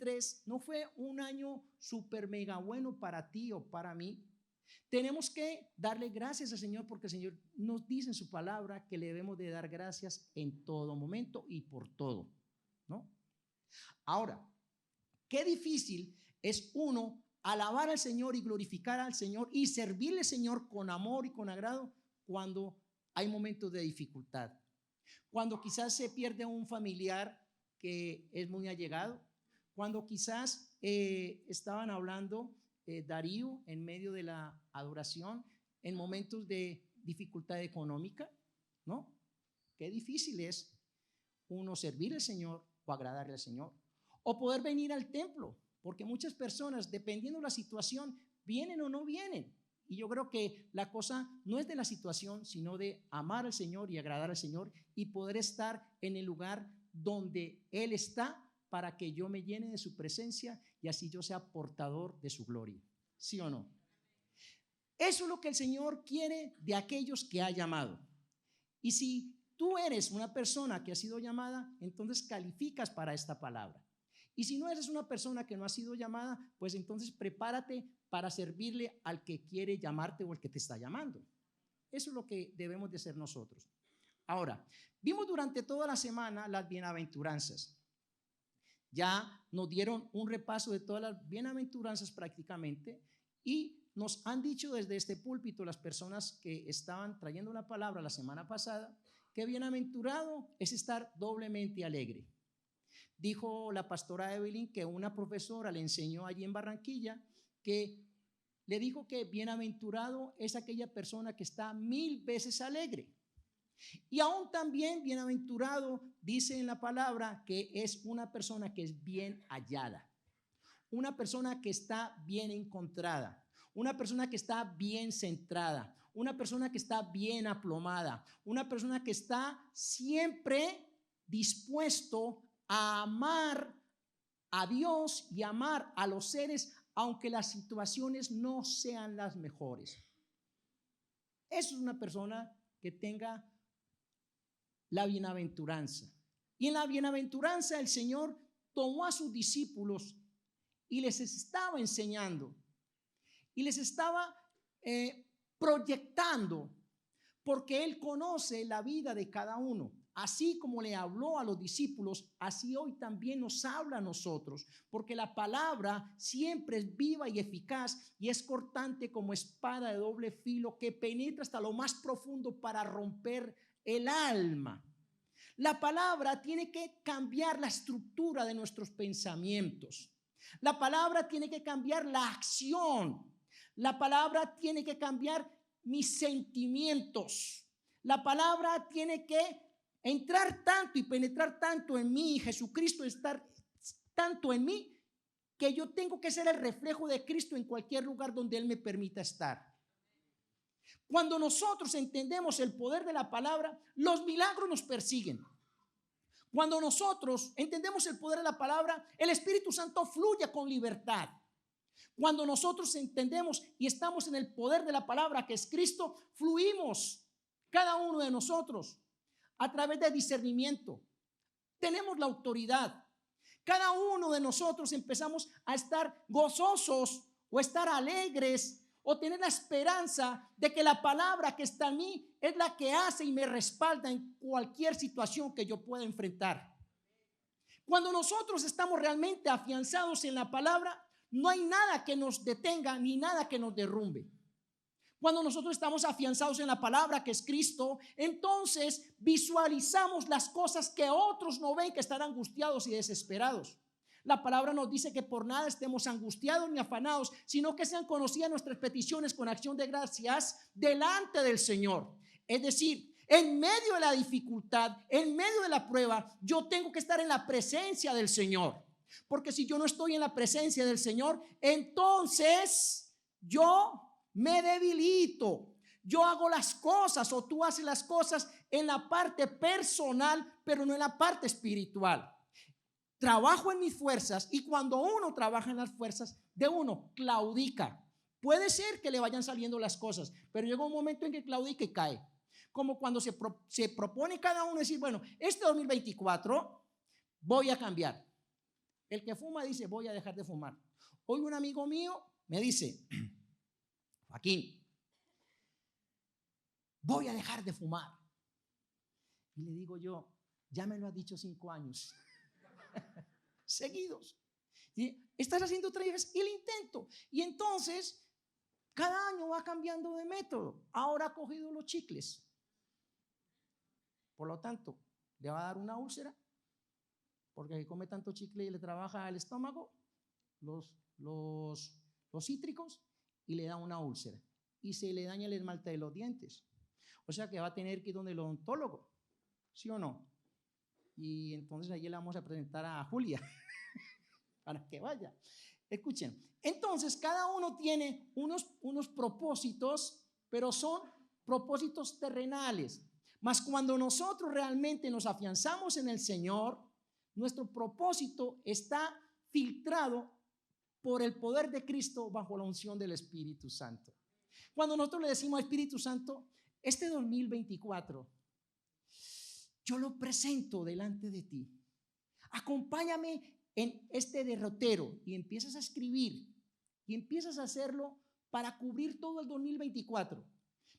2023 no fue un año súper mega bueno para ti o para mí, tenemos que darle gracias al Señor porque el Señor nos dice en su palabra que le debemos de dar gracias en todo momento y por todo, ¿no? Ahora, qué difícil es uno alabar al Señor y glorificar al Señor y servirle al Señor con amor y con agrado cuando hay momentos de dificultad. Cuando quizás se pierde un familiar que es muy allegado, cuando quizás estaban hablando Darío en medio de la adoración en momentos de dificultad económica, ¿no? Qué difícil es uno servir al Señor o agradarle al Señor o poder venir al templo, porque muchas personas, dependiendo de la situación, vienen o no vienen. Y yo creo que la cosa no es de la situación, sino de amar al Señor y agradar al Señor y poder estar en el lugar donde Él está para que yo me llene de su presencia y así yo sea portador de su gloria. ¿Sí o no? Eso es lo que el Señor quiere de aquellos que ha llamado. Y si tú eres una persona que ha sido llamada, entonces calificas para esta palabra. Y si no eres una persona que no ha sido llamada, pues entonces prepárate para servirle al que quiere llamarte o el que te está llamando. Eso es lo que debemos de hacer nosotros. Ahora, vimos durante toda la semana las bienaventuranzas. Ya nos dieron un repaso de todas las bienaventuranzas prácticamente y nos han dicho desde este púlpito las personas que estaban trayendo la palabra la semana pasada que bienaventurado es estar doblemente alegre. Dijo la pastora Evelyn que una profesora le enseñó allí en Barranquilla que le dijo que bienaventurado es aquella persona que está 1000 veces alegre. Y aún también bienaventurado dice en la palabra que es una persona que es bien hallada, una persona que está bien encontrada, una persona que está bien centrada, una persona que está bien aplomada, una persona que está siempre dispuesto a amar a Dios y amar a los seres aunque las situaciones no sean las mejores. Eso es una persona que tenga la bienaventuranza. Y en la bienaventuranza el Señor tomó a sus discípulos y les estaba enseñando y les estaba proyectando, porque Él conoce la vida de cada uno. Así como le habló a los discípulos, así hoy también nos habla a nosotros, porque la palabra siempre es viva y eficaz y es cortante como espada de doble filo que penetra hasta lo más profundo para romper el alma. La palabra tiene que cambiar la estructura de nuestros pensamientos. La palabra tiene que cambiar la acción. La palabra tiene que cambiar mis sentimientos. La palabra tiene que entrar tanto y penetrar tanto en mí, Jesucristo estar tanto en mí, que yo tengo que ser el reflejo de Cristo en cualquier lugar donde Él me permita estar. Cuando nosotros entendemos el poder de la palabra, los milagros nos persiguen. Cuando nosotros entendemos el poder de la palabra, el Espíritu Santo fluye con libertad. Cuando nosotros entendemos y estamos en el poder de la palabra que es Cristo, fluimos cada uno de nosotros a través de discernimiento. Tenemos la autoridad. Cada uno de nosotros empezamos a estar gozosos o estar alegres o tener la esperanza de que la palabra que está en mí es la que hace y me respalda en cualquier situación que yo pueda enfrentar. Cuando nosotros estamos realmente afianzados en la palabra, no hay nada que nos detenga ni nada que nos derrumbe. Cuando nosotros estamos afianzados en la palabra que es Cristo, entonces visualizamos las cosas que otros no ven, que están angustiados y desesperados. La palabra nos dice que por nada estemos angustiados ni afanados, sino que sean conocidas nuestras peticiones con acción de gracias delante del Señor. Es decir, en medio de la dificultad, en medio de la prueba, yo tengo que estar en la presencia del Señor. Porque si yo no estoy en la presencia del Señor, entonces yo me debilito. Yo hago las cosas o tú haces las cosas en la parte personal, pero no en la parte espiritual. Trabajo en mis fuerzas y cuando uno trabaja en las fuerzas de uno, claudica. Puede ser que le vayan saliendo las cosas, pero llega un momento en que claudica y cae. Como cuando se propone cada uno decir, bueno, este 2024 voy a cambiar. El que fuma dice, voy a dejar de fumar. Hoy un amigo mío me dice, Joaquín, voy a dejar de fumar. Y le digo yo, ya me lo has dicho 5 años seguidos. ¿Sí? Estás haciendo otra vez el intento. Y entonces, cada año va cambiando de método. Ahora ha cogido los chicles. Por lo tanto, le va a dar una úlcera, porque come tanto chicle y le trabaja el estómago, los cítricos, y le da una úlcera. Y se le daña el esmalte de los dientes. O sea que va a tener que ir donde el odontólogo, ¿sí o no? Y entonces allí le vamos a presentar a Julia para que vaya. Escuchen, entonces cada uno tiene unos propósitos, pero son propósitos terrenales. Mas cuando nosotros realmente nos afianzamos en el Señor, nuestro propósito está filtrado por el poder de Cristo bajo la unción del Espíritu Santo. Cuando nosotros le decimos al Espíritu Santo, este 2024, yo lo presento delante de ti. Acompáñame en este derrotero, y empiezas a escribir y empiezas a hacerlo para cubrir todo el 2024.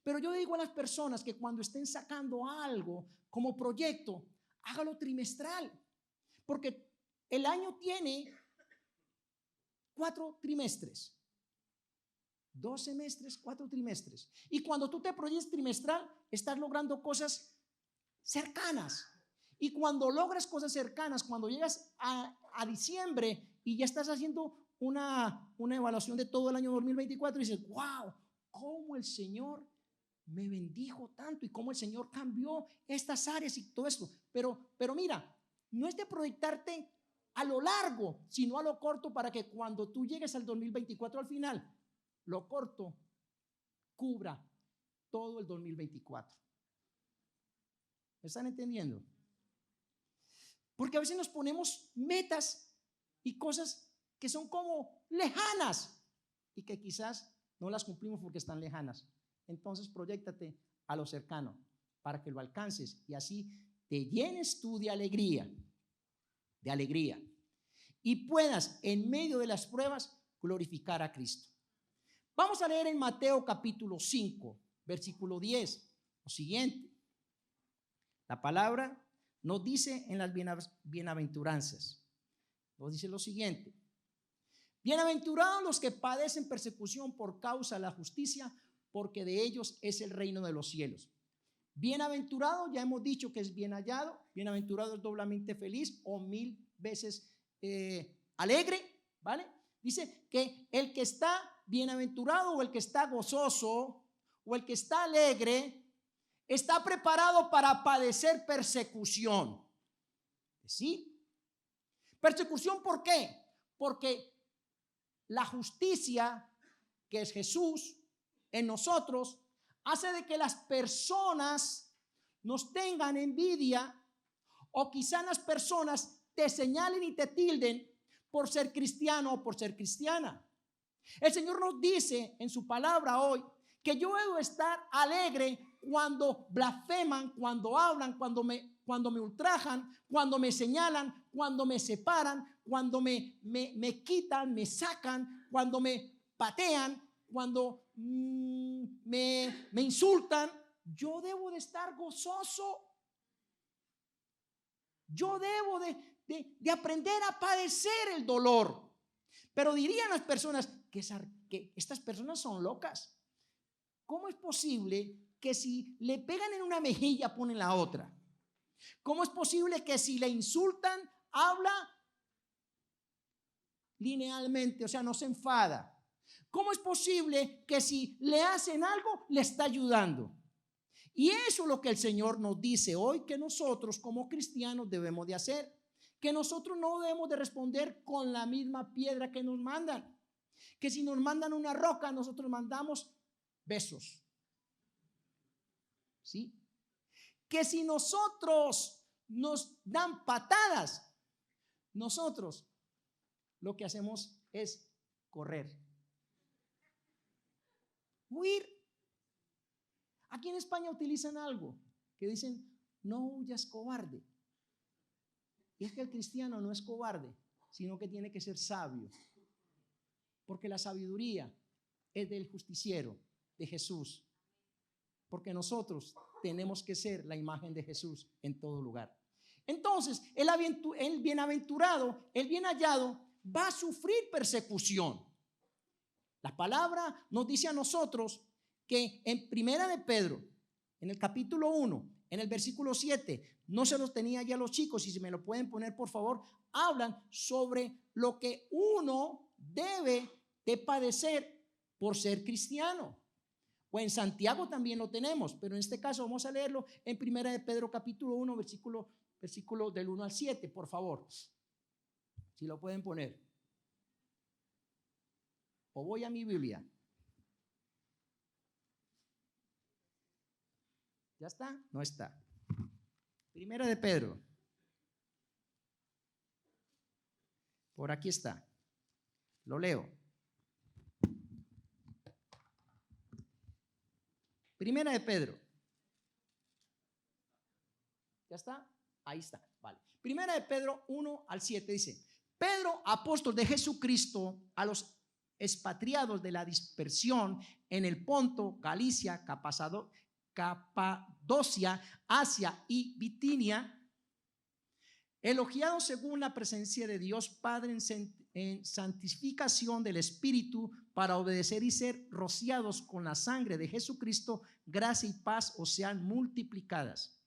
Pero yo digo a las personas que cuando estén sacando algo como proyecto, hágalo trimestral, porque el año tiene 4 trimestres, 2 semestres, 4 trimestres. Y cuando tú te proyectas trimestral, estás logrando cosas cercanas. Y cuando logras cosas cercanas, cuando llegas a diciembre y ya estás haciendo una evaluación de todo el año 2024, y dices, wow, cómo el Señor me bendijo tanto y cómo el Señor cambió estas áreas y todo esto. Pero mira, no es de proyectarte a lo largo, sino a lo corto, para que cuando tú llegues al 2024 al final, lo corto cubra todo el 2024. ¿Me están entendiendo? Porque a veces nos ponemos metas y cosas que son como lejanas y que quizás no las cumplimos porque están lejanas. Entonces proyéctate a lo cercano para que lo alcances y así te llenes tú de alegría, y puedas en medio de las pruebas glorificar a Cristo. Vamos a leer en Mateo capítulo 5, versículo 10, lo siguiente. La palabra nos dice en las bienaventuranzas, nos dice lo siguiente: bienaventurados los que padecen persecución por causa de la justicia, porque de ellos es el reino de los cielos. Bienaventurado, ya hemos dicho que es bien hallado. Bienaventurado es doblemente feliz o 1000 veces alegre, ¿vale? Dice que el que está bienaventurado o el que está gozoso o el que está alegre está preparado para padecer persecución. ¿Sí? Persecución, ¿por qué? Porque la justicia, que es Jesús en nosotros, hace de que las personas nos tengan envidia, o quizá las personas te señalen y te tilden por ser cristiano o por ser cristiana. El Señor nos dice en su palabra hoy que yo debo estar alegre cuando blasfeman, cuando hablan, cuando me ultrajan, cuando me señalan, cuando me separan, cuando me quitan, me sacan, cuando me patean, cuando me insultan. Yo debo de estar gozoso. Yo debo de aprender a padecer el dolor. Pero dirían las personas que estas personas son locas. ¿Cómo es posible que si le pegan en una mejilla ponen la otra? ¿Cómo es posible que si le insultan habla linealmente, o sea, no se enfada? ¿Cómo es posible que si le hacen algo le está ayudando? Y eso es lo que el Señor nos dice hoy que nosotros como cristianos debemos de hacer. Que nosotros no debemos de responder con la misma piedra que nos mandan. Que si nos mandan una roca, nosotros mandamos besos. ¿Sí? Que si nosotros nos dan patadas, nosotros lo que hacemos es correr, huir. Aquí en España utilizan algo que dicen: no huyas, cobarde. Y es que el cristiano no es cobarde, sino que tiene que ser sabio. Porque la sabiduría es del justiciero, de Jesús. Porque nosotros tenemos que ser la imagen de Jesús en todo lugar. Entonces, el bienaventurado, el bien hallado, va a sufrir persecución. La palabra nos dice a nosotros que en Primera de Pedro, en el capítulo 1, en el versículo 7, no se los tenía ya los chicos, si se me lo pueden poner por favor, hablan sobre lo que uno debe de padecer por ser cristiano. O en Santiago también lo tenemos, pero en este caso vamos a leerlo en Primera de Pedro capítulo 1, versículo del 1 al 7, por favor. Si lo pueden poner. O voy a mi Biblia. ¿Ya está? No está. Primera de Pedro. Por aquí está. Lo leo. Primera de Pedro. ¿Ya está? Ahí está. Vale. Primera de Pedro 1 al 7 dice: Pedro, apóstol de Jesucristo, a los expatriados de la dispersión en el Ponto, Galicia, Capadocia, Asia y Bitinia, elogiados según la presencia de Dios Padre en santificación del Espíritu, para obedecer y ser rociados con la sangre de Jesucristo, gracia y paz os sean multiplicadas.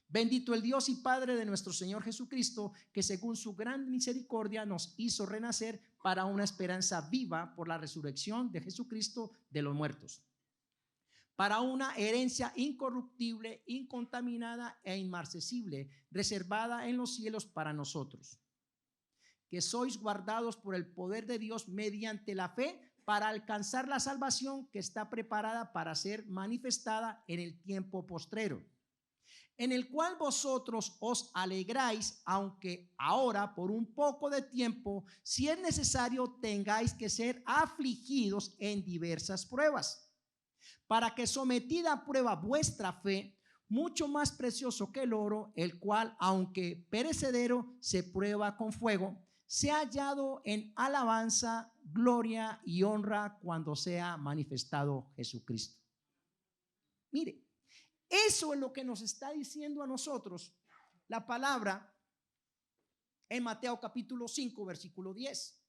Bendito el Dios y Padre de nuestro Señor Jesucristo, que según su gran misericordia nos hizo renacer para una esperanza viva por la resurrección de Jesucristo de los muertos, para una herencia incorruptible, incontaminada e inmarcesible, reservada en los cielos para nosotros, que sois guardados por el poder de Dios mediante la fe para alcanzar la salvación que está preparada para ser manifestada en el tiempo postrero, en el cual vosotros os alegráis, aunque ahora por un poco de tiempo, si es necesario, tengáis que ser afligidos en diversas pruebas, para que sometida a prueba vuestra fe, mucho más precioso que el oro, el cual, aunque perecedero, se prueba con fuego, sea hallado en alabanza, gloria y honra cuando sea manifestado Jesucristo. Mire, eso es lo que nos está diciendo a nosotros la palabra en Mateo capítulo 5, versículo 10.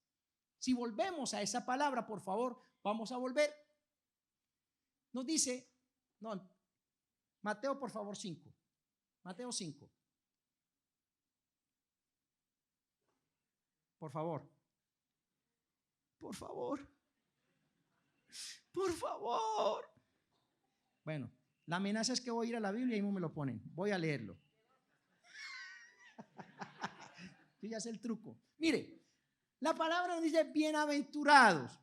Si volvemos a esa palabra, por favor, vamos a volver. Nos dice, no, Mateo, por favor, 5. Mateo 5. Por favor. Por favor. Por favor. Bueno, la amenaza es que voy a ir a la Biblia y no me lo ponen. Voy a leerlo. Yo ya sé el truco. Mire, la palabra nos dice bienaventurados.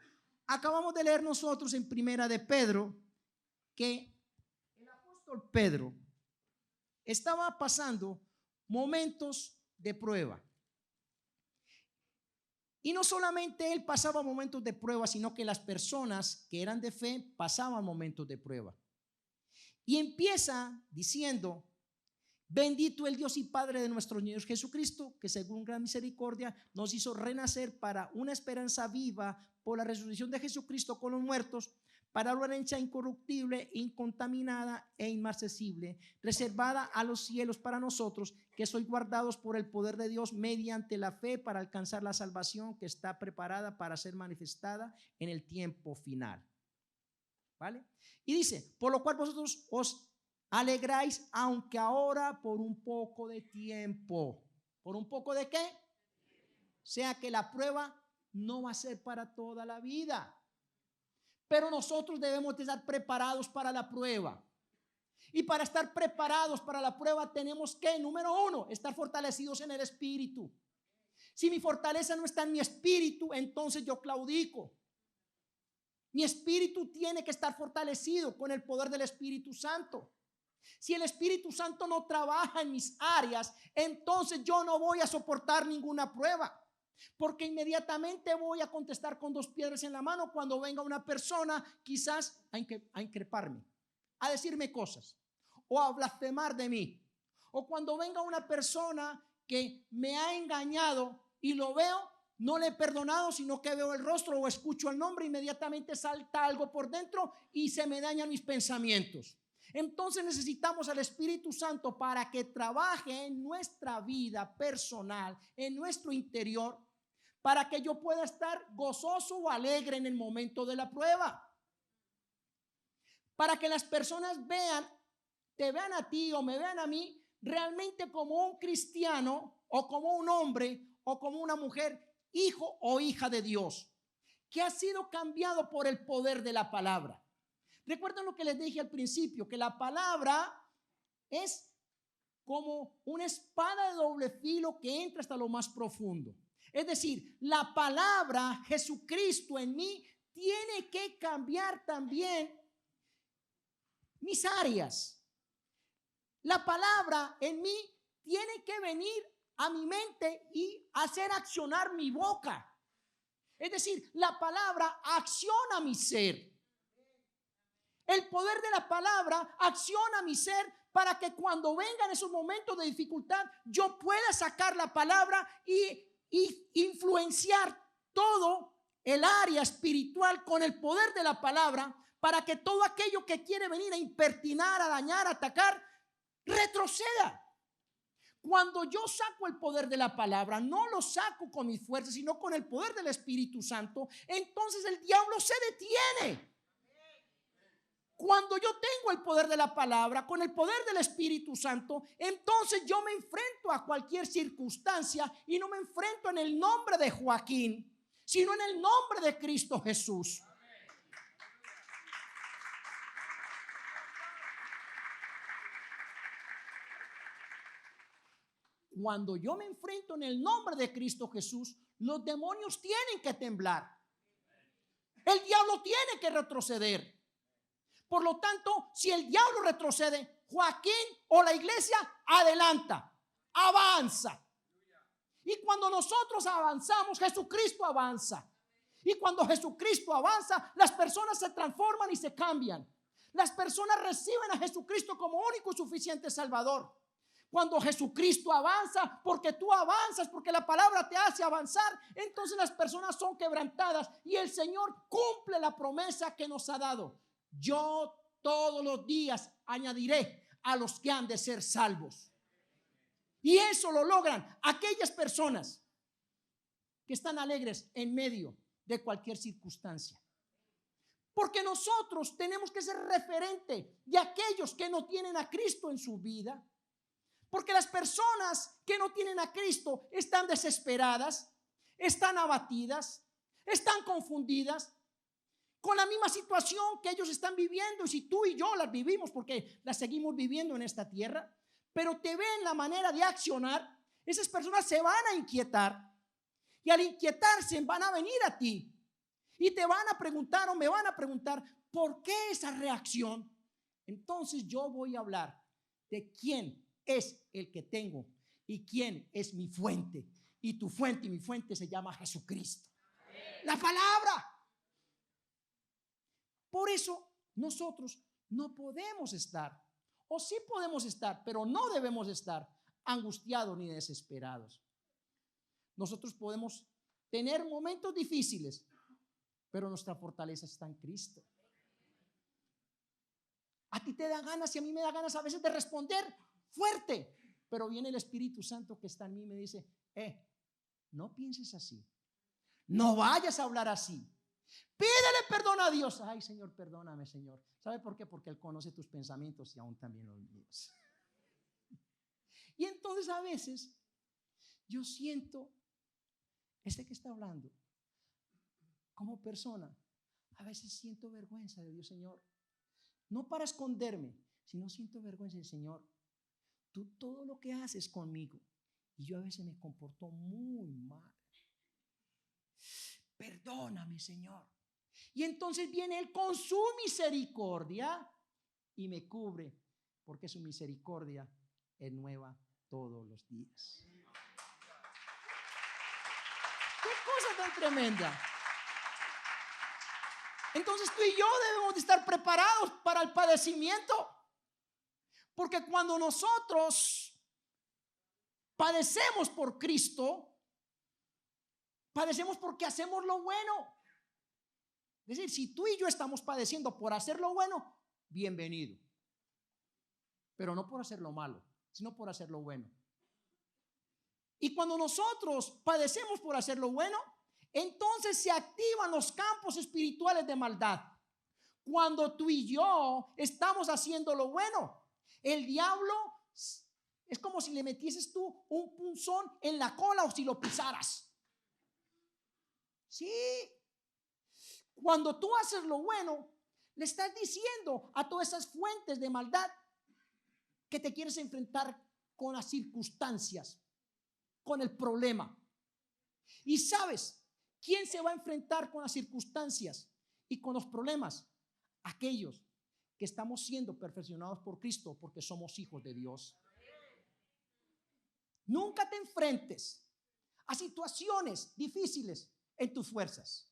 Acabamos de leer nosotros en Primera de Pedro que el apóstol Pedro estaba pasando momentos de prueba. Y no solamente él pasaba momentos de prueba, sino que las personas que eran de fe pasaban momentos de prueba. Y empieza diciendo: bendito el Dios y Padre de nuestro Señor Jesucristo, que según gran misericordia nos hizo renacer para una esperanza viva por la resurrección de Jesucristo con los muertos, para una herencia incorruptible, incontaminada e inmarcesible, reservada a los cielos para nosotros, que sois guardados por el poder de Dios mediante la fe para alcanzar la salvación que está preparada para ser manifestada en el tiempo final. ¿Vale? Y dice: por lo cual vosotros os alegráis, aunque ahora por un poco de tiempo. ¿Por un poco de qué? O sea que la prueba no va a ser para toda la vida. Pero nosotros debemos de estar preparados para la prueba. Y para estar preparados para la prueba tenemos que, número 1, estar fortalecidos en el espíritu. Si mi fortaleza no está en mi espíritu, entonces yo claudico. Mi espíritu tiene que estar fortalecido con el poder del Espíritu Santo. Si el Espíritu Santo no trabaja en mis áreas, entonces yo no voy a soportar ninguna prueba, porque inmediatamente voy a contestar con 2 piedras en la mano cuando venga una persona quizás a increparme, a decirme cosas o a blasfemar de mí, o cuando venga una persona que me ha engañado y lo veo, no le he perdonado, sino que veo el rostro o escucho el nombre, inmediatamente salta algo por dentro y se me dañan mis pensamientos. Entonces necesitamos al Espíritu Santo para que trabaje en nuestra vida personal, en nuestro interior, para que yo pueda estar gozoso o alegre en el momento de la prueba. Para que las personas vean, te vean a ti o me vean a mí realmente como un cristiano o como un hombre o como una mujer, hijo o hija de Dios, que ha sido cambiado por el poder de la palabra. Recuerden lo que les dije al principio, que la palabra es como una espada de doble filo que entra hasta lo más profundo. Es decir, la palabra Jesucristo en mí tiene que cambiar también mis áreas. La palabra en mí tiene que venir a mi mente y hacer accionar mi boca. Es decir, la palabra acciona mi ser. El poder de la palabra acciona mi ser para que cuando vengan esos momentos de dificultad yo pueda sacar la palabra y influenciar todo el área espiritual con el poder de la palabra, para que todo aquello que quiere venir a impertinar, a dañar, a atacar, retroceda. Cuando yo saco el poder de la palabra, no lo saco con mis fuerzas, sino con el poder del Espíritu Santo, entonces el diablo se detiene. Cuando yo tengo el poder de la palabra, con el poder del Espíritu Santo, entonces yo me enfrento a cualquier circunstancia y no me enfrento en el nombre de Joaquín, sino en el nombre de Cristo Jesús. Cuando yo me enfrento en el nombre de Cristo Jesús, los demonios tienen que temblar. El diablo tiene que retroceder. Por lo tanto, si el diablo retrocede, Joaquín o la iglesia adelanta, avanza. Y cuando nosotros avanzamos, Jesucristo avanza. Y cuando Jesucristo avanza, las personas se transforman y se cambian. Las personas reciben a Jesucristo como único y suficiente Salvador. Cuando Jesucristo avanza, porque tú avanzas, porque la palabra te hace avanzar, entonces las personas son quebrantadas y el Señor cumple la promesa que nos ha dado. Yo todos los días añadiré a los que han de ser salvos. Y eso lo logran aquellas personas que están alegres en medio de cualquier circunstancia. Porque nosotros tenemos que ser referente de aquellos que no tienen a Cristo en su vida. Porque las personas que no tienen a Cristo están desesperadas, están abatidas, están confundidas con la misma situación que ellos están viviendo. Y si tú y yo las vivimos, porque las seguimos viviendo en esta tierra, pero te ven la manera de accionar, esas personas se van a inquietar. Y al inquietarse van a venir a ti y te van a preguntar o me van a preguntar, ¿por qué esa reacción? Entonces yo voy a hablar de quién es el que tengo y quién es mi fuente. Y tu fuente y mi fuente se llama Jesucristo. La palabra. Por eso nosotros no podemos estar, o sí podemos estar, pero no debemos estar angustiados ni desesperados. Nosotros podemos tener momentos difíciles, pero nuestra fortaleza está en Cristo. A ti te da ganas y a mí me da ganas a veces de responder fuerte, pero viene el Espíritu Santo que está en mí y me dice, no pienses así, no vayas a hablar así, pídele perdón a Dios. Ay, Señor, perdóname, Señor. ¿Sabe por qué? Porque Él conoce tus pensamientos y aún también los míos. Y entonces a veces yo siento, que está hablando como persona, a veces siento vergüenza de Dios, Señor, no para esconderme, sino siento vergüenza del Señor. Tú todo lo que haces conmigo, y yo a veces me comporto muy mal. Perdóname, Señor. Y entonces viene Él con su misericordia y me cubre, porque su misericordia es nueva todos los días. ¡Qué cosa tan tremenda! Entonces tú y yo debemos de estar preparados para el padecimiento, porque cuando nosotros padecemos por Cristo, Padecemos porque hacemos lo bueno. Es decir, si tú y yo estamos padeciendo por hacer lo bueno, bienvenido. Pero no por hacer lo malo, sino por hacer lo bueno. Y cuando nosotros padecemos por hacer lo bueno, entonces se activan los campos espirituales de maldad. Cuando tú y yo estamos haciendo lo bueno, el diablo es como si le metieses tú un punzón en la cola o si lo pisaras. Sí. Cuando tú haces lo bueno, le estás diciendo a todas esas fuentes de maldad que te quieres enfrentar con las circunstancias, con el problema. Y sabes, ¿quién se va a enfrentar con las circunstancias y con los problemas? Aquellos que estamos siendo perfeccionados por Cristo porque somos hijos de Dios. Nunca te enfrentes a situaciones difíciles en tus fuerzas.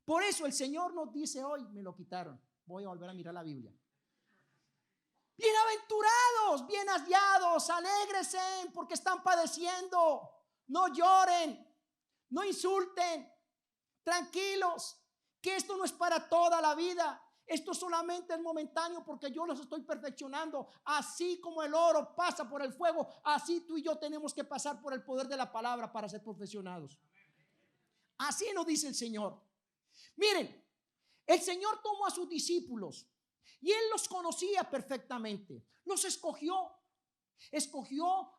Por eso el Señor nos dice hoy, me lo quitaron, voy a volver a mirar la Biblia. Bienaventurados, bien hallados, alégrese porque están padeciendo. No lloren, no insulten, tranquilos, que esto no es para toda la vida. Esto solamente es momentáneo porque yo los estoy perfeccionando. Así como el oro pasa por el fuego, así tú y yo tenemos que pasar por el poder de la palabra para ser perfeccionados. Así nos dice el Señor. Miren, el Señor tomó a sus discípulos y Él los conocía perfectamente. Los escogió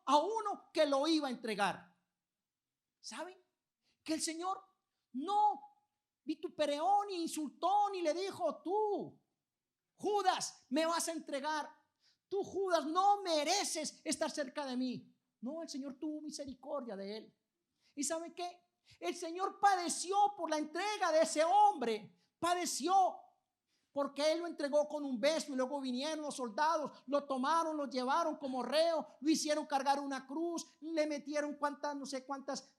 a uno que lo iba a entregar. ¿Saben? Que el Señor no vituperó ni insultó ni le dijo: tú, Judas, me vas a entregar. Tú, Judas, no mereces estar cerca de mí. No, el Señor tuvo misericordia de él. ¿Y saben qué? El Señor padeció por la entrega de ese hombre. Padeció porque Él lo entregó con un beso y luego vinieron los soldados, lo tomaron, lo llevaron como reo, lo hicieron cargar una cruz, le metieron no sé cuántas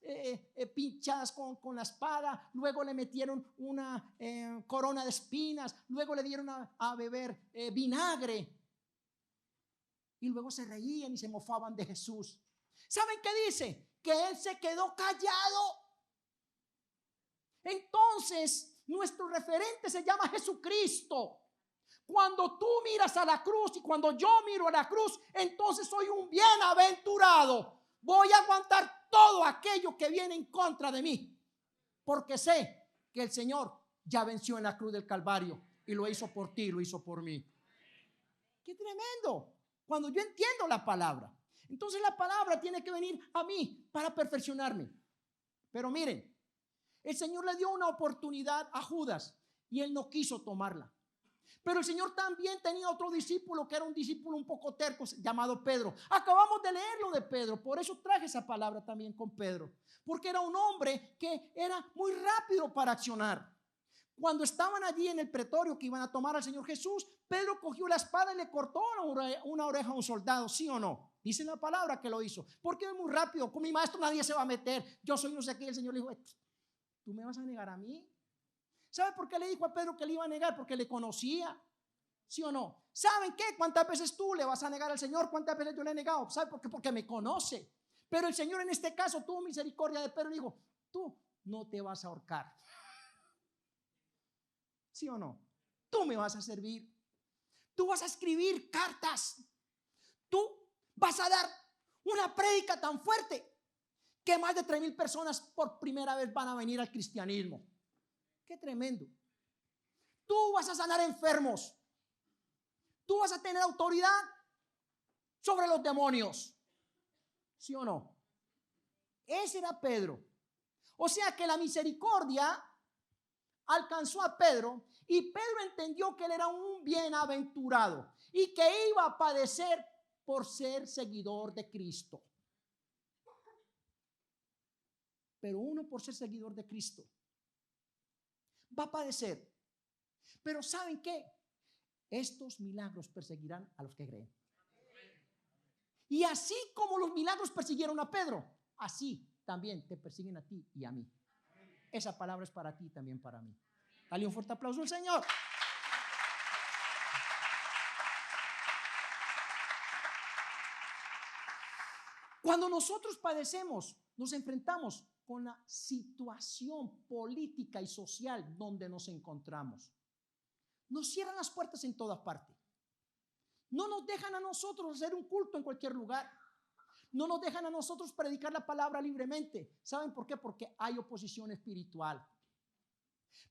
pinchadas con la espada, luego le metieron una corona de espinas, luego le dieron a beber vinagre y luego se reían y se mofaban de Jesús. ¿Saben qué dice? Que Él se quedó callado. Entonces nuestro referente se llama Jesucristo. Cuando tú miras a la cruz y cuando yo miro a la cruz, entonces soy un bienaventurado. Voy a aguantar todo aquello que viene en contra de mí, porque sé que el Señor ya venció en la cruz del Calvario y lo hizo por ti, lo hizo por mí. ¡Qué tremendo! Cuando yo entiendo la palabra, entonces la palabra tiene que venir a mí para perfeccionarme. Pero miren, el Señor le dio una oportunidad a Judas y él no quiso tomarla. Pero el Señor también tenía otro discípulo que era un discípulo un poco terco llamado Pedro. Acabamos de leerlo de Pedro, por eso traje esa palabra también con Pedro, porque era un hombre que era muy rápido para accionar. Cuando estaban allí en el pretorio que iban a tomar al Señor Jesús, Pedro cogió la espada y le cortó una oreja a un soldado, ¿sí o no? Dice la palabra que lo hizo, porque es muy rápido. Con mi maestro nadie se va a meter, yo soy no sé qué. El Señor le dijo: ¿tú me vas a negar a mí? ¿Sabe por qué le dijo a Pedro que le iba a negar? Porque le conocía, ¿sí o no? ¿Saben qué? ¿Cuántas veces tú le vas a negar al Señor? ¿Cuántas veces yo le he negado? ¿Sabe por qué? Porque me conoce. Pero el Señor en este caso tuvo misericordia de Pedro y dijo: tú no te vas a ahorcar, ¿sí o no? Tú me vas a servir. Tú vas a escribir cartas. Tú vas a dar una prédica tan fuerte que más de 3,000 personas por primera vez van a venir al cristianismo. ¡Qué tremendo! Tú vas a sanar enfermos. Tú vas a tener autoridad sobre los demonios, ¿sí o no? Ese era Pedro. O sea que la misericordia alcanzó a Pedro y Pedro entendió que él era un bienaventurado y que iba a padecer por ser seguidor de Cristo. Pero uno, por ser seguidor de Cristo, va a padecer. Pero ¿saben qué? Estos milagros perseguirán a los que creen. Y así como los milagros persiguieron a Pedro, así también te persiguen a ti y a mí. Esa palabra es para ti y también para mí. Dale un fuerte aplauso al Señor. Cuando nosotros padecemos, nos enfrentamos con la situación política y social donde nos encontramos. Nos cierran las puertas en todas partes. No nos dejan a nosotros hacer un culto en cualquier lugar. No nos dejan a nosotros predicar la palabra libremente. ¿Saben por qué? Porque hay oposición espiritual.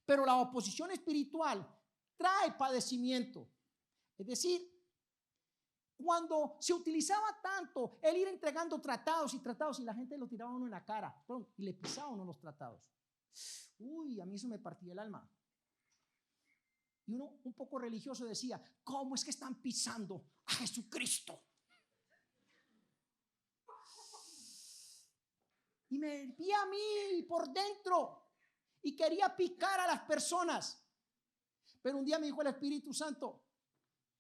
Pero la oposición espiritual trae padecimiento. Es decir, cuando se utilizaba tanto el ir entregando tratados y la gente lo tiraba a uno en la cara y le pisaba a uno los tratados. Uy, a mí eso me partía el alma. Y uno un poco religioso decía, ¿cómo es que están pisando a Jesucristo? Y me hervía a mí por dentro y quería picar a las personas. Pero un día me dijo el Espíritu Santo,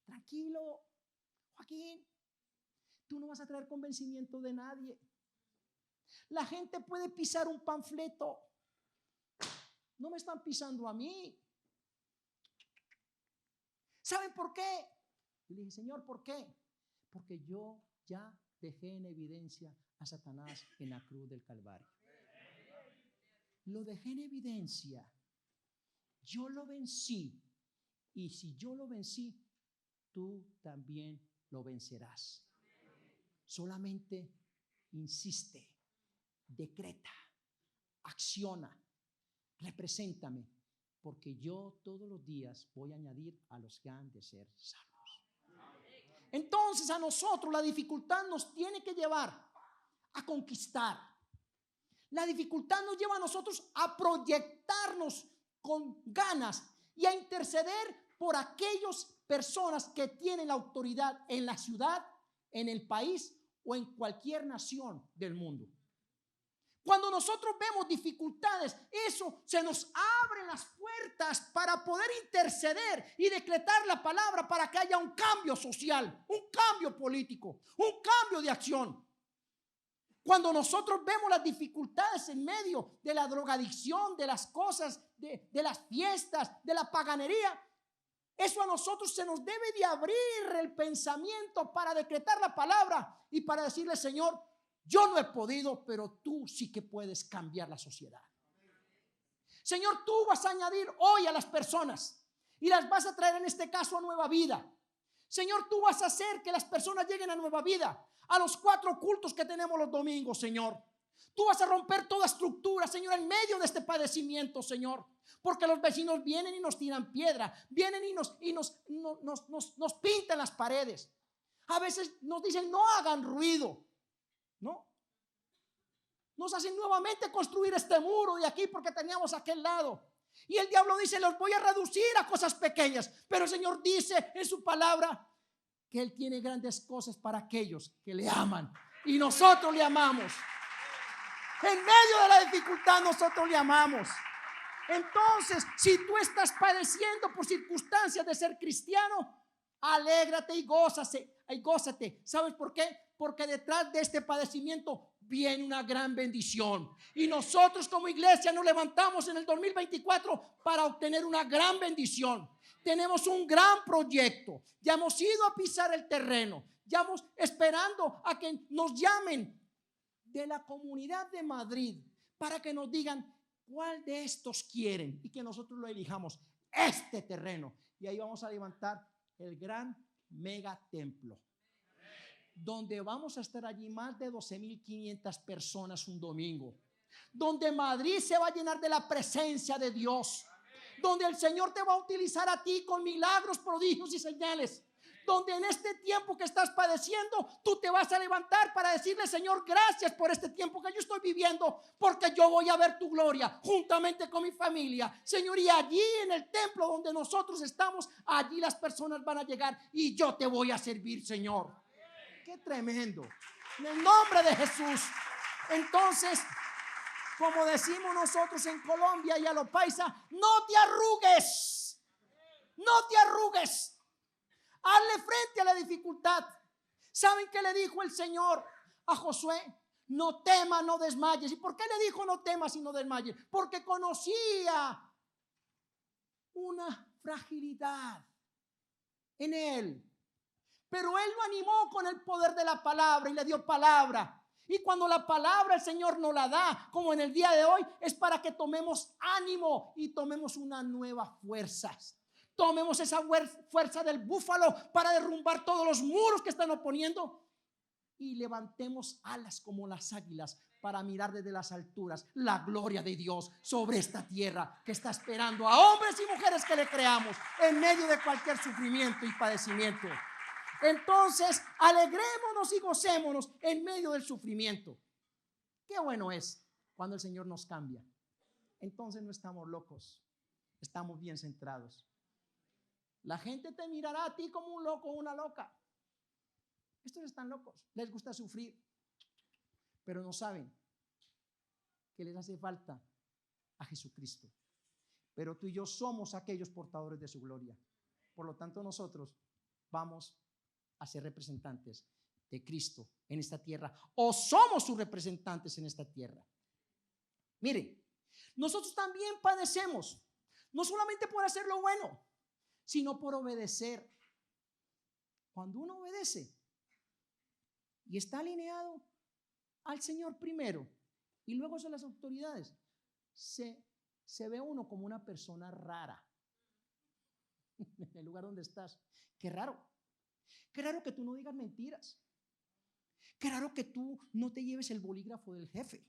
tranquilo, Joaquín, tú no vas a traer convencimiento de nadie. La gente puede pisar un panfleto. No me están pisando a mí. ¿Saben por qué? Y le dije, Señor, ¿por qué? Porque yo ya dejé en evidencia a Satanás en la cruz del Calvario. Lo dejé en evidencia. Yo lo vencí. Y si yo lo vencí, tú también lo vencerás. Solamente insiste, decreta, acciona, represéntame, porque yo todos los días voy a añadir a los que han de ser salvos. Entonces a nosotros la dificultad nos tiene que llevar a conquistar. La dificultad nos lleva a nosotros a proyectarnos con ganas y a interceder por aquellas personas que tienen la autoridad en la ciudad, en el país o en cualquier nación del mundo. Cuando nosotros vemos dificultades, eso se nos abren las puertas para poder interceder y decretar la palabra para que haya un cambio social, un cambio político, un cambio de acción. Cuando nosotros vemos las dificultades en medio de la drogadicción, de las cosas, de las fiestas, de la paganería, eso a nosotros se nos debe de abrir el pensamiento para decretar la palabra y para decirle, Señor, yo no he podido, pero tú sí que puedes cambiar la sociedad. Señor, tú vas a añadir hoy a las personas y las vas a traer en este caso a nueva vida. Señor, tú vas a hacer que las personas lleguen a nueva vida, a los 4 cultos que tenemos los domingos, Señor. Tú vas a romper toda estructura, Señor, en medio de este padecimiento, Señor. Porque los vecinos vienen y nos tiran piedra, vienen y nos pintan las paredes. A veces nos dicen no hagan ruido, ¿no? Nos hacen nuevamente construir este muro de aquí porque teníamos aquel lado. Y el diablo dice, los voy a reducir a cosas pequeñas. Pero el Señor dice en su palabra que Él tiene grandes cosas para aquellos que le aman. Y nosotros le amamos. En medio de la dificultad nosotros le amamos. Entonces, si tú estás padeciendo por circunstancias de ser cristiano, alégrate y gózate. ¿Sabes por qué? Porque detrás de este padecimiento viene una gran bendición. Y nosotros como iglesia nos levantamos en el 2024 para obtener una gran bendición. Tenemos un gran proyecto. Ya hemos ido a pisar el terreno. Ya estamos esperando a que nos llamen de la Comunidad de Madrid para que nos digan cuál de estos quieren y que nosotros lo elijamos, este terreno. Y ahí vamos a levantar el gran mega templo, donde vamos a estar allí más de 12,500 personas un domingo, donde Madrid se va a llenar de la presencia de Dios, donde el Señor te va a utilizar a ti con milagros, prodigios y señales, donde en este tiempo que estás padeciendo, tú te vas a levantar para decirle, Señor, gracias por este tiempo que yo estoy viviendo, porque yo voy a ver tu gloria juntamente con mi familia, Señor, y allí en el templo donde nosotros estamos, allí las personas van a llegar y yo te voy a servir, Señor. Qué tremendo. En el nombre de Jesús. Entonces, como decimos nosotros en Colombia y a los paisas, no te arrugues. No te arrugues. Hazle frente a la dificultad. ¿Saben qué le dijo el Señor a Josué? No temas, no desmayes. ¿Y por qué le dijo no temas y no desmayes? Porque conocía una fragilidad en él. Pero él lo animó con el poder de la palabra y le dio palabra. Y cuando la palabra el Señor nos la da, como en el día de hoy, es para que tomemos ánimo y tomemos una nueva fuerza. Tomemos esa fuerza del búfalo para derrumbar todos los muros que están oponiendo y levantemos alas como las águilas para mirar desde las alturas la gloria de Dios sobre esta tierra que está esperando a hombres y mujeres que le creamos en medio de cualquier sufrimiento y padecimiento. Entonces, alegrémonos y gocémonos en medio del sufrimiento. Qué bueno es cuando el Señor nos cambia. Entonces no estamos locos, estamos bien centrados. La gente te mirará a ti como un loco o una loca. Estos están locos, les gusta sufrir, pero no saben que les hace falta a Jesucristo. Pero tú y yo somos aquellos portadores de su gloria. Por lo tanto, nosotros vamos a ser representantes de Cristo en esta tierra, o somos sus representantes en esta tierra. Miren, nosotros también padecemos, no solamente por hacer lo bueno, sino por obedecer. Cuando uno obedece y está alineado al Señor primero y luego a las autoridades, se ve uno como una persona rara en el lugar donde estás. Qué raro que tú no digas mentiras. Qué raro que tú no te lleves el bolígrafo del jefe.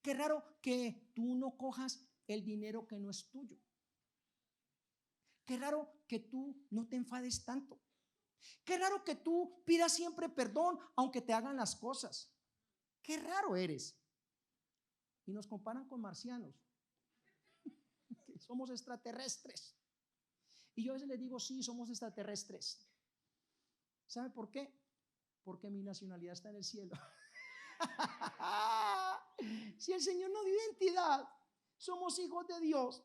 Qué raro que tú no cojas el dinero que no es tuyo. Qué raro que tú no te enfades tanto. Qué raro que tú pidas siempre perdón aunque te hagan las cosas. Qué raro eres. Y nos comparan con marcianos. Somos extraterrestres. Y yo a veces les digo, sí, somos extraterrestres. ¿Sabe por qué? Porque mi nacionalidad está en el cielo. Si el Señor nos dio identidad, somos hijos de Dios.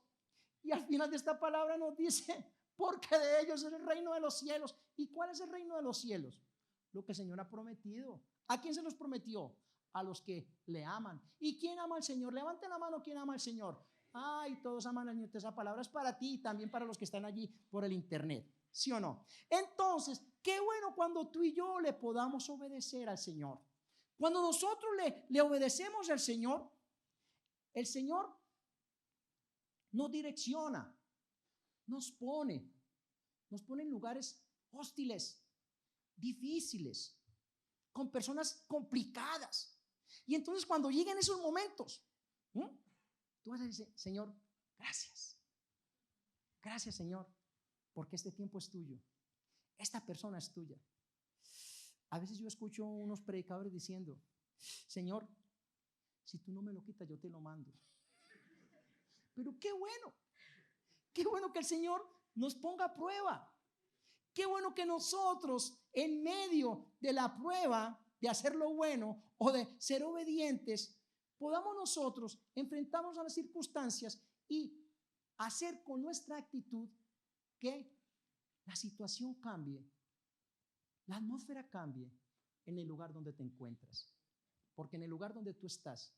Y al final de esta palabra nos dice, porque de ellos es el reino de los cielos. ¿Y cuál es el reino de los cielos? Lo que el Señor ha prometido. ¿A quién se los prometió? A los que le aman. ¿Y quién ama al Señor? Levanten la mano, ¿quién ama al Señor? Ay, todos aman al Señor. Esa palabra es para ti y también para los que están allí por el internet. ¿Sí o no? Entonces, qué bueno cuando tú y yo le podamos obedecer al Señor. Cuando nosotros le obedecemos al Señor, el Señor nos direcciona, nos pone en lugares hostiles, difíciles, con personas complicadas. Y entonces cuando lleguen esos momentos, tú vas a decir, Señor, gracias. Gracias, Señor, porque este tiempo es tuyo. Esta persona es tuya. A veces yo escucho unos predicadores diciendo, Señor, si tú no me lo quitas, yo te lo mando. Pero qué bueno que el Señor nos ponga a prueba. Qué bueno que nosotros, en medio de la prueba de hacer lo bueno o de ser obedientes, podamos nosotros enfrentarnos a las circunstancias y hacer con nuestra actitud que la situación cambie, la atmósfera cambie en el lugar donde te encuentras. Porque en el lugar donde tú estás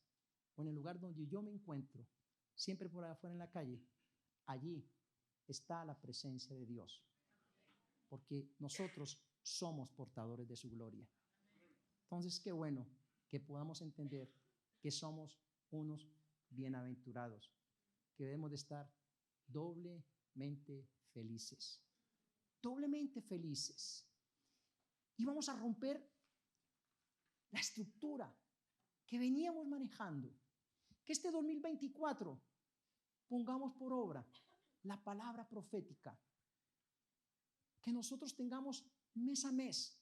o en el lugar donde yo me encuentro, siempre por afuera en la calle, allí está la presencia de Dios. Porque nosotros somos portadores de su gloria. Entonces, qué bueno que podamos entender que somos unos bienaventurados, que debemos de estar doblemente felices. Doblemente felices. Y vamos a romper la estructura que veníamos manejando. Que este 2024 pongamos por obra la palabra profética. Que nosotros tengamos mes a mes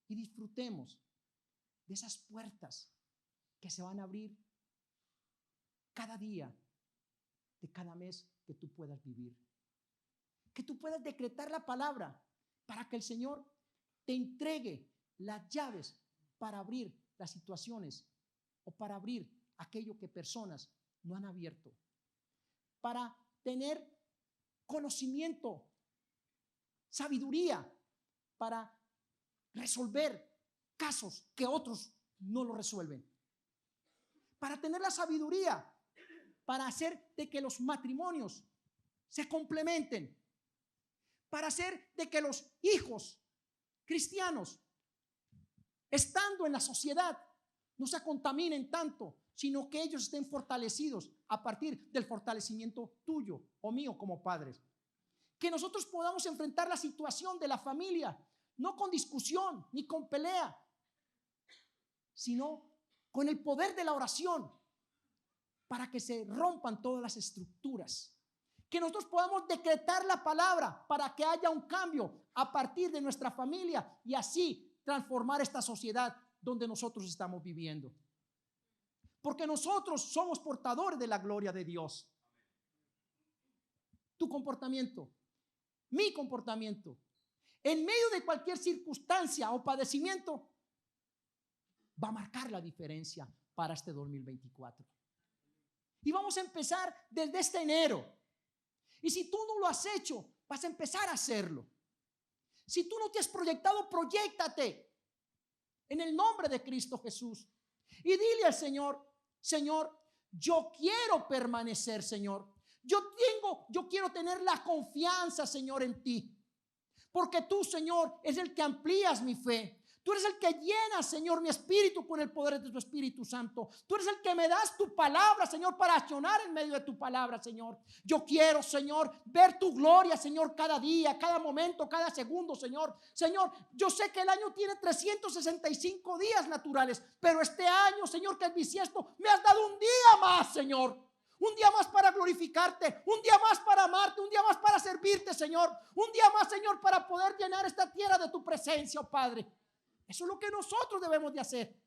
y disfrutemos de esas puertas que se van a abrir cada día de cada mes que tú puedas vivir. Que tú puedas decretar la palabra para que el Señor te entregue las llaves para abrir las situaciones o para abrir aquello que personas no han abierto. Para tener conocimiento, sabiduría para resolver casos que otros no lo resuelven. Para tener la sabiduría para hacer de que los matrimonios se complementen. Para hacer de que los hijos cristianos estando en la sociedad, no se contaminen tanto, sino que ellos estén fortalecidos a partir del fortalecimiento tuyo o mío como padres. Que nosotros podamos enfrentar la situación de la familia, no con discusión ni con pelea, sino con el poder de la oración, para que se rompan todas las estructuras. Que nosotros podamos decretar la palabra para que haya un cambio a partir de nuestra familia y así transformar esta sociedad donde nosotros estamos viviendo. Porque nosotros somos portadores de la gloria de Dios. Tu comportamiento, mi comportamiento, en medio de cualquier circunstancia o padecimiento, va a marcar la diferencia para este 2024. Y vamos a empezar desde este enero. Y si tú no lo has hecho, vas a empezar a hacerlo. Si tú no te has proyectado, proyéctate en el nombre de Cristo Jesús. Y dile al Señor: Señor, yo quiero permanecer, Señor. Yo quiero tener la confianza, Señor, en ti. Porque tú, Señor, es el que amplías mi fe. Tú eres el que llena, Señor, mi espíritu con el poder de tu Espíritu Santo. Tú eres el que me das tu palabra, Señor, para accionar en medio de tu palabra, Señor. Yo quiero, Señor, ver tu gloria, Señor, cada día, cada momento, cada segundo, Señor. Señor, yo sé que el año tiene 365 días naturales, pero este año, Señor, que es bisiesto, me has dado un día más, Señor. Un día más para glorificarte, un día más para amarte, un día más para servirte, Señor. Un día más, Señor, para poder llenar esta tierra de tu presencia, oh Padre. Eso es lo que nosotros debemos de hacer,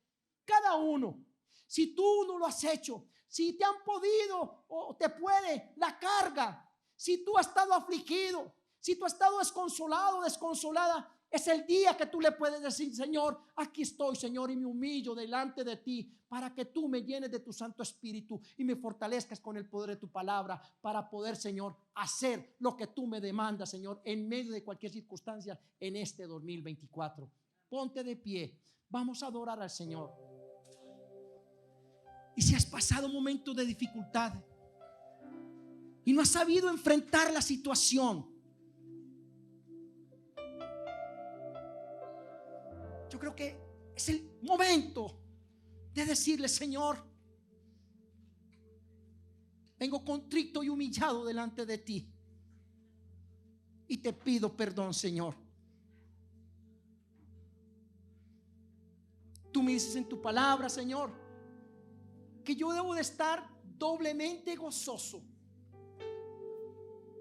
cada uno. Si tú no lo has hecho, si te han podido o te puede la carga, si tú has estado afligido, si tú has estado desconsolado, desconsolada, es el día que tú le puedes decir: Señor, aquí estoy, Señor, y me humillo delante de ti para que tú me llenes de tu Santo Espíritu y me fortalezcas con el poder de tu palabra para poder, Señor, hacer lo que tú me demandas, Señor, en medio de cualquier circunstancia en este 2024. Ponte de pie, vamos a adorar al Señor. Y si has pasado un momento de dificultad y no has sabido enfrentar la situación, yo creo que es el momento de decirle: Señor, vengo contrito y humillado delante de ti y te pido perdón, Señor. Tú me dices en tu palabra, Señor, que yo debo de estar doblemente gozoso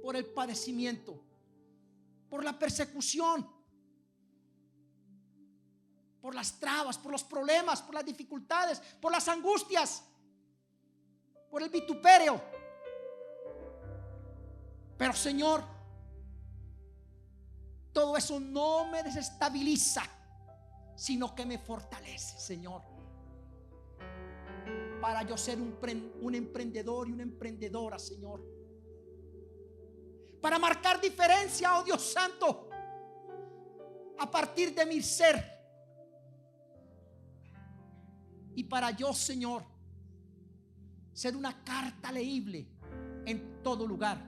por el padecimiento, por la persecución, por las trabas, por los problemas, por las dificultades, por las angustias, por el vituperio. Pero, Señor, todo eso no me desestabiliza, sino que me fortalece, Señor, para yo ser un emprendedor y una emprendedora, Señor, para marcar diferencia, oh Dios Santo, a partir de mi ser, y para yo, Señor, ser una carta leíble en todo lugar,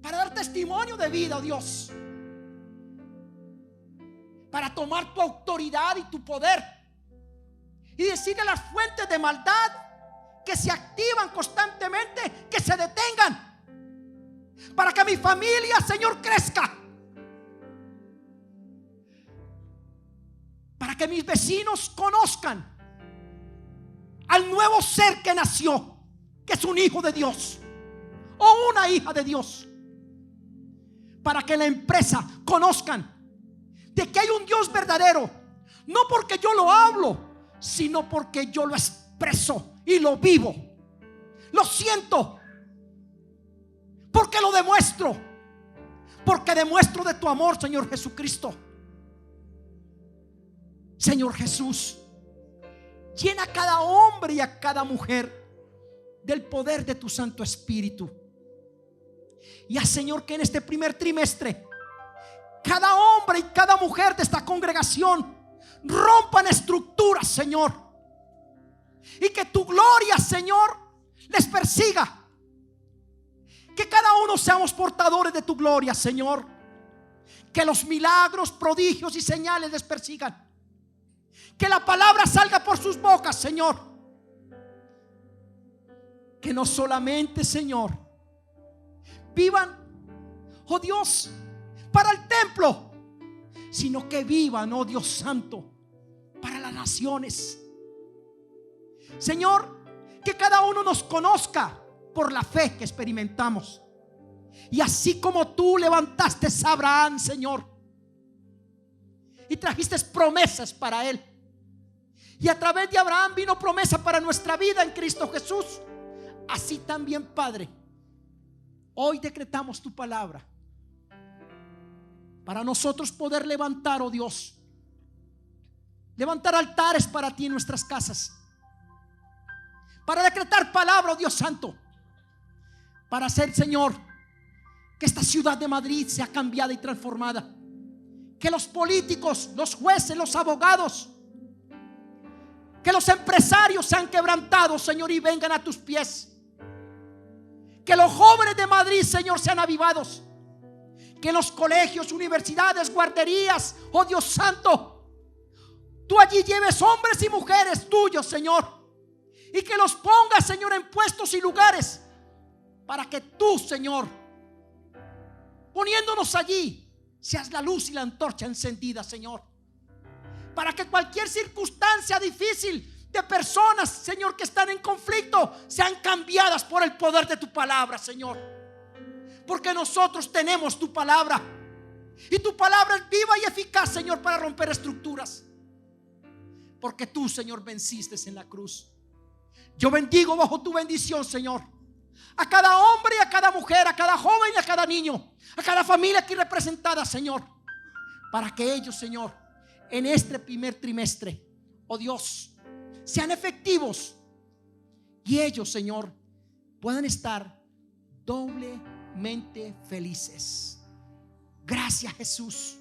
para dar testimonio de vida, oh Dios, para tomar tu autoridad y tu poder y decirle a las fuentes de maldad que se activan constantemente, que se detengan, para que mi familia, Señor, crezca, para que mis vecinos conozcan al nuevo ser que nació, que es un hijo de Dios o una hija de Dios, para que la empresa conozcan de que hay un Dios verdadero, no porque yo lo hablo, sino porque yo lo expreso y lo vivo, lo siento, porque lo demuestro, porque demuestro de tu amor, Señor Jesucristo. Señor Jesús, llena a cada hombre y a cada mujer del poder de tu Santo Espíritu. Y haz, Señor, que en este primer trimestre cada hombre y cada mujer de esta congregación rompan estructuras, Señor, y que tu gloria, Señor, les persiga. Que cada uno seamos portadores de tu gloria, Señor. Que los milagros, prodigios y señales les persigan. Que la palabra salga por sus bocas, Señor. Que no solamente, Señor, vivan, oh Dios, para el templo, sino que vivan, oh Dios santo, para las naciones. Señor, que cada uno nos conozca por la fe que experimentamos. Y así como tú levantaste a Abraham, Señor, y trajiste promesas para él, y a través de Abraham vino promesa para nuestra vida en Cristo Jesús, así también, Padre, hoy decretamos tu palabra para nosotros poder levantar, oh Dios, levantar altares para ti en nuestras casas, para decretar palabra, oh Dios santo, para hacer, Señor, que esta ciudad de Madrid sea cambiada y transformada. Que los políticos, los jueces, los abogados, que los empresarios sean quebrantados, Señor, y vengan a tus pies. Que los jóvenes de Madrid, Señor, sean avivados. Que en los colegios, universidades, guarderías, oh Dios santo, tú allí lleves hombres y mujeres tuyos, Señor, y que los pongas, Señor, en puestos y lugares, para que tú, Señor, poniéndonos allí, seas la luz y la antorcha encendida, Señor, para que cualquier circunstancia difícil de personas, Señor, que están en conflicto, sean cambiadas por el poder de tu palabra, Señor. Porque nosotros tenemos tu palabra, y tu palabra es viva y eficaz, Señor, para romper estructuras. Porque tú, Señor, venciste en la cruz. Yo bendigo bajo tu bendición, Señor, a cada hombre y a cada mujer, a cada joven y a cada niño, a cada familia aquí representada, Señor, para que ellos, Señor, en este primer trimestre, oh Dios, sean efectivos y ellos, Señor, puedan estar doblemente felices. Gracias, Jesús.